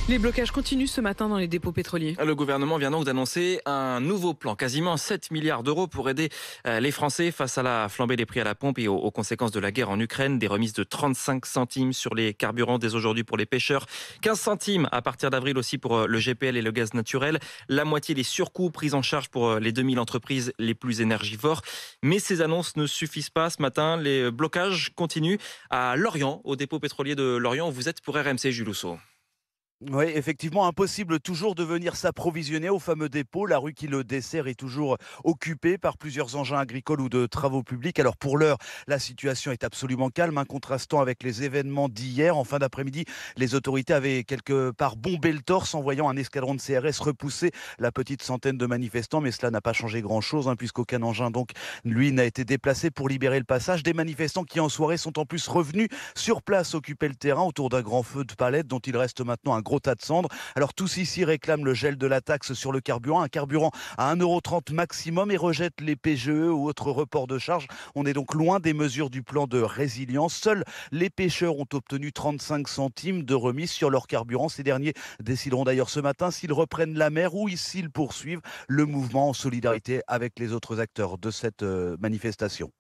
Les blocages continuent ce matin dans les dépôts pétroliers. Le gouvernement vient donc d'annoncer un nouveau plan, quasiment 7 milliards d'euros pour aider les Français face à la flambée des prix à la pompe et aux conséquences de la guerre en Ukraine. Des remises de 35 centimes sur les carburants dès aujourd'hui pour les pêcheurs, 15 centimes à partir d'avril aussi pour le GPL et le gaz naturel, la moitié des surcoûts pris en charge pour les 2000 entreprises les plus énergivores. Mais ces annonces ne suffisent pas. Ce matin, les blocages continuent à Lorient, au dépôt pétrolier de Lorient où vous êtes pour RMC, Jules Housseau. Oui, effectivement, impossible toujours de venir s'approvisionner au fameux dépôt. La rue qui le dessert est toujours occupée par plusieurs engins agricoles ou de travaux publics. Alors pour l'heure, la situation est absolument calme, contrastant avec les événements d'hier. En fin d'après-midi, les autorités avaient quelque part bombé le torse en voyant un escadron de CRS repousser la petite centaine de manifestants. Mais cela n'a pas changé grand-chose, puisqu'aucun engin, donc, lui, n'a été déplacé pour libérer le passage. Des manifestants qui, en soirée, sont en plus revenus sur place occuper le terrain autour d'un grand feu de palettes dont il reste maintenant un gros tas de cendres. Alors tous ici réclament le gel de la taxe sur le carburant, un carburant à 1,30 € maximum, et rejettent les PGE ou autres reports de charges. On est donc loin des mesures du plan de résilience. Seuls les pêcheurs ont obtenu 35 centimes de remise sur leur carburant. Ces derniers décideront d'ailleurs ce matin s'ils reprennent la mer ou s'ils poursuivent le mouvement en solidarité avec les autres acteurs de cette manifestation.